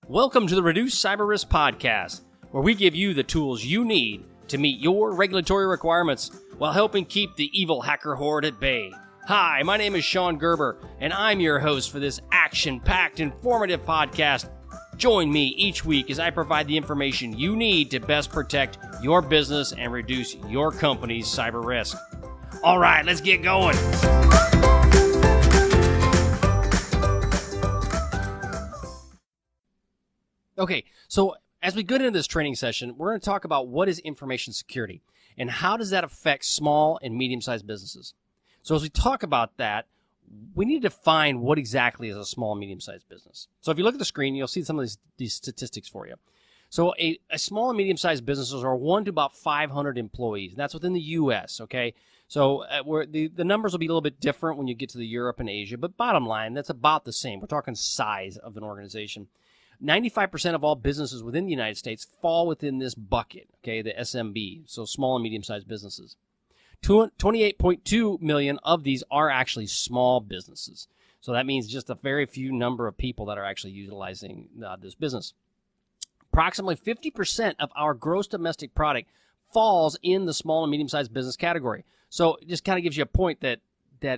Welcome to the Reduce Cyber Risk Podcast, where we give you the tools you need to meet your regulatory requirements while helping keep the evil hacker horde at bay. Hi, my name is Shon Gerber, and I'm your host for this action-packed, informative podcast. Join me each week as I provide the information you need to best protect your business and reduce your company's cyber risk. All right, let's get going. Okay, so as we get into this training session, we're going to talk about what is information security and how does that affect small and medium-sized businesses. So as we talk about that, we need to define what exactly is a small and medium-sized business. So if you look at the screen, you'll see some of these statistics for you. So a small and medium-sized businesses are 1 to about 500 employees, and that's within the U.S., okay? So the numbers will be a little bit different when you get to the Europe and Asia, but bottom line, that's about the same. We're talking size of an organization. 95% of all businesses within the United States fall within this bucket, okay, the SMB, so small and medium-sized businesses. 28.2 million of these are actually small businesses. So that means just a very few number of people that are actually utilizing this business. Approximately 50% of our gross domestic product falls in the small and medium-sized business category. So it just kind of gives you a point that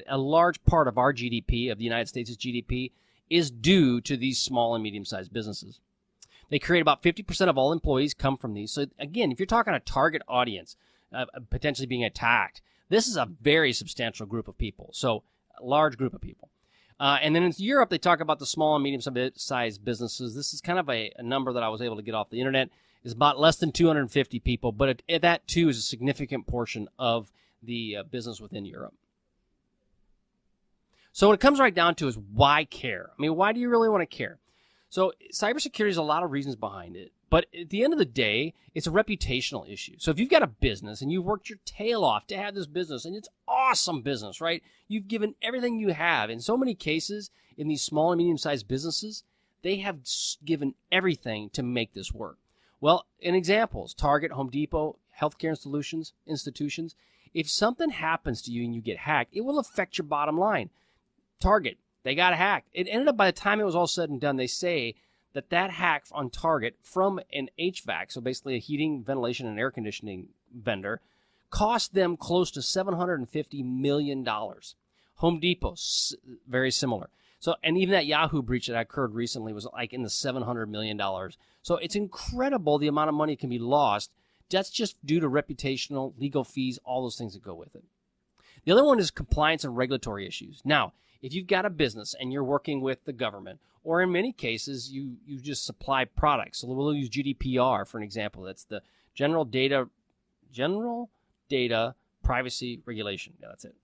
a large part of our GDP, of the United States' GDP, is due to these small and medium-sized businesses. They create about 50% of all employees come from these. So again, if you're talking a target audience potentially being attacked, this is a very substantial group of people. So a large group of people. And then in Europe, they talk about the small and medium-sized businesses. This is kind of a number that I was able to get off the internet. It's about less than 250 people, but that too is a significant portion of the business within Europe. So what it comes right down to is why care? I mean, why do you really want to care? So cybersecurity has a lot of reasons behind it, but at the end of the day, it's a reputational issue. So if you've got a business and you've worked your tail off to have this business, and it's awesome business, right? You've given everything you have. In so many cases, in these small and medium-sized businesses, they have given everything to make this work. Well, in examples, Target, Home Depot, healthcare institutions, if something happens to you and you get hacked, it will affect your bottom line. Target, they got hacked. It ended up, by the time it was all said and done, they say that hack on Target from an HVAC, so basically a heating, ventilation, and air conditioning vendor, cost them close to $750 million. Home Depot, very similar. So, and even that Yahoo breach that occurred recently was like in the $700 million. So it's incredible the amount of money can be lost. That's just due to reputational, legal fees, all those things that go with it. The other one is compliance and regulatory issues. Now, if you've got a business and you're working with the government, or in many cases, you just supply products. So we'll use GDPR for an example. That's the General Data Privacy Regulation. Yeah, that's it.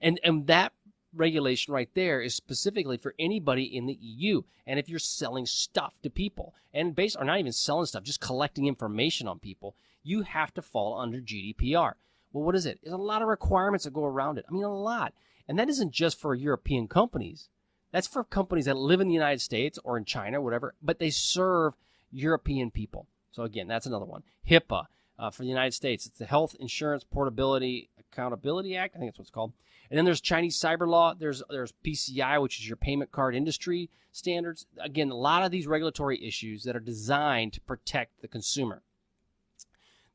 And that regulation right there is specifically for anybody in the EU. And if you're selling stuff to people, and or not even selling stuff, just collecting information on people, you have to fall under GDPR. Well, what is it? There's a lot of requirements that go around it. I mean, a lot. And that isn't just for European companies. That's for companies that live in the United States or in China, whatever, but they serve European people. So again, that's another one. HIPAA for the United States. It's the Health Insurance Portability Accountability Act. I think that's what it's called. And then there's Chinese cyber law. There's PCI, which is your payment card industry standards. Again, a lot of these regulatory issues that are designed to protect the consumer.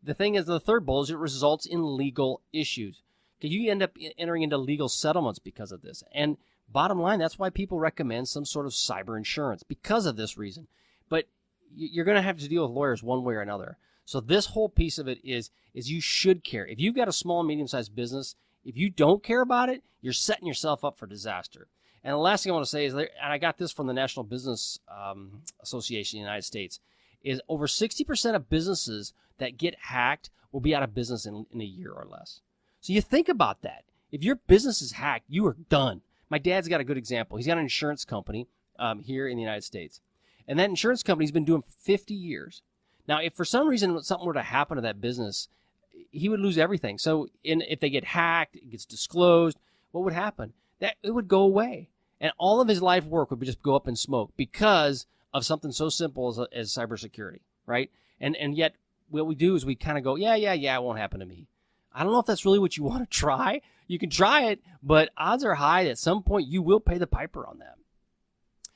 The thing is, the third bullet is it results in legal issues. You end up entering into legal settlements because of this. And bottom line, that's why people recommend some sort of cyber insurance, because of this reason. But you're going to have to deal with lawyers one way or another. So this whole piece of it is you should care. If you've got a small and medium-sized business, if you don't care about it, you're setting yourself up for disaster. And the last thing I want to say is, and I got this from the National Business Association in the United States, is over 60% of businesses that get hacked will be out of business in a year or less. So you think about that. If your business is hacked, you are done. My dad's got a good example. He's got an insurance company here in the United States. And that insurance company's been doing 50 years. Now, if for some reason something were to happen to that business, he would lose everything. So if they get hacked, it gets disclosed, what would happen? That it would go away. And all of his life work would just go up in smoke because of something so simple as cybersecurity, right? And yet what we do is we kind of go, yeah, it won't happen to me. I don't know if that's really what you want to try. You can try it, but odds are high that at some point you will pay the piper on that.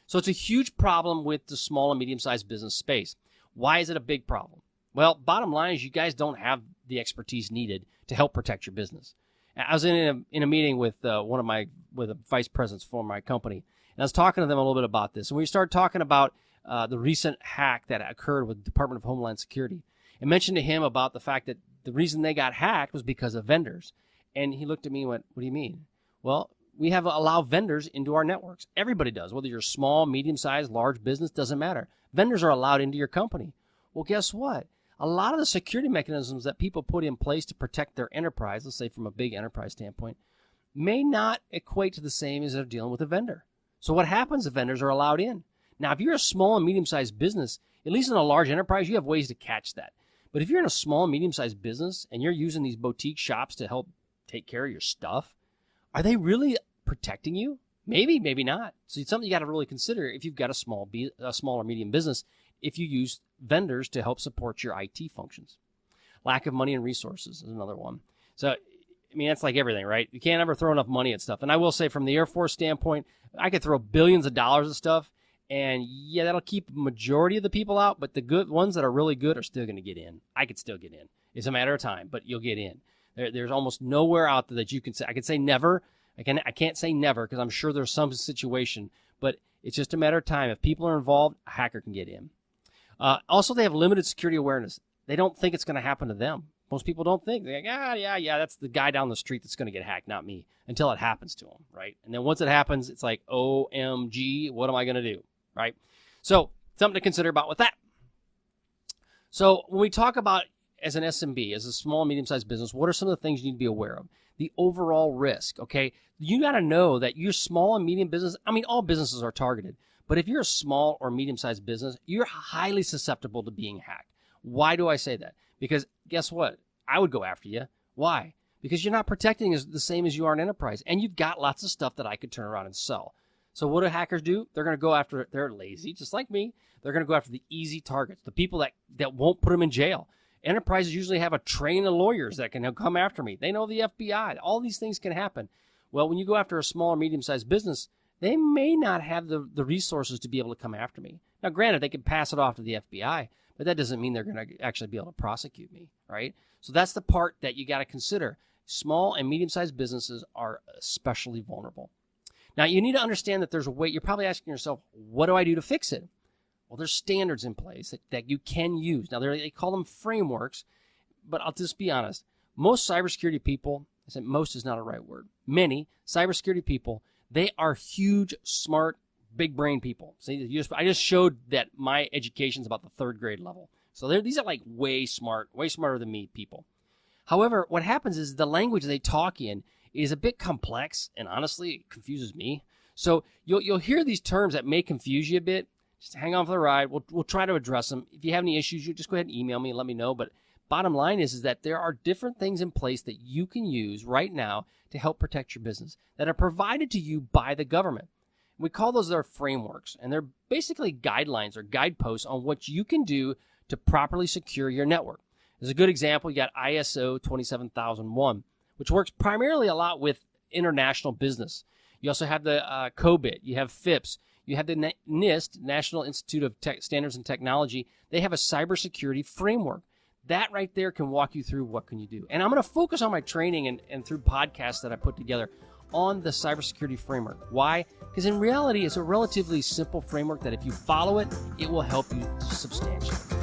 So it's a huge problem with the small and medium-sized business space. Why is it a big problem? Well, bottom line is you guys don't have the expertise needed to help protect your business. I was in a meeting with with a vice presidents for my company, and I was talking to them a little bit about this. And we started talking about the recent hack that occurred with the Department of Homeland Security. I mentioned to him about the fact that the reason they got hacked was because of vendors. And he looked at me and went, "What do you mean?" Well, we have allowed vendors into our networks. Everybody does, whether you're small, medium-sized, large business, doesn't matter. Vendors are allowed into your company. Well, guess what? A lot of the security mechanisms that people put in place to protect their enterprise, let's say from a big enterprise standpoint, may not equate to the same as they're dealing with a vendor. So what happens if vendors are allowed in? Now, if you're a small and medium-sized business, at least in a large enterprise, you have ways to catch that. But if you're in a small and medium-sized business and you're using these boutique shops to help take care of your stuff, are they really protecting you? Maybe, maybe not. So it's something you got to really consider if you've got a small or medium business, if you use vendors to help support your IT functions. Lack of money and resources is another one. So, I mean, that's like everything, right? You can't ever throw enough money at stuff. And I will say from the Air Force standpoint, I could throw billions of dollars at stuff, and yeah, that'll keep the majority of the people out, but the good ones that are really good are still going to get in. I could still get in. It's a matter of time, but you'll get in. There's almost nowhere out there that you can say. I could say never. I can't say never because I'm sure there's some situation, but it's just a matter of time. If people are involved, a hacker can get in. Also, they have limited security awareness. They don't think it's going to happen to them. Most people don't think. They're like, yeah, that's the guy down the street that's going to get hacked, not me, until it happens to them, right? And then once it happens, it's like, OMG, what am I going to do, right? So something to consider about with that. So when we talk about as an SMB, as a small, medium-sized business, what are some of the things you need to be aware of? The overall risk, okay? You got to know that you're small and medium business. I mean, all businesses are targeted. But if you're a small or medium-sized business, you're highly susceptible to being hacked. Why do I say that? Because guess what? I would go after you. Why? Because you're not protecting the same as you are an enterprise. And you've got lots of stuff that I could turn around and sell. So what do hackers do? They're going to go after, they're lazy, just like me. They're going to go after the easy targets, the people that won't put them in jail. Enterprises usually have a train of lawyers that can come after me. They know the FBI. All these things can happen. Well, when you go after a small or medium-sized business, they may not have the resources to be able to come after me. Now, granted, they can pass it off to the FBI, but that doesn't mean they're going to actually be able to prosecute me, right? So that's the part that you got to consider. Small and medium-sized businesses are especially vulnerable. Now, you need to understand that there's a way. You're probably asking yourself, what do I do to fix it? Well, there's standards in place that you can use. Now, they call them frameworks, but I'll just be honest. Most cybersecurity people, I said most is not a right word, many cybersecurity people, they are huge, smart, big brain people. See, I just showed that my education's about the third grade level. So these are like way smarter than me people. However, what happens is the language they talk in is a bit complex, and honestly, it confuses me. So you'll hear these terms that may confuse you a bit. Just hang on for the ride. We'll try to address them. If you have any issues, you just go ahead and email me and let me know. But bottom line is that there are different things in place that you can use right now to help protect your business that are provided to you by the government. We call those their frameworks, and they're basically guidelines or guideposts on what you can do to properly secure your network. As a good example, you got ISO 27001, which works primarily a lot with international business. You also have the COBIT, you have FIPS, you have the NIST, National Institute of Standards and Technology. They have a cybersecurity framework. That right there can walk you through what can you do. And I'm going to focus on my training and through podcasts that I put together on the cybersecurity framework. Why? Because in reality, it's a relatively simple framework that if you follow it, it will help you substantially.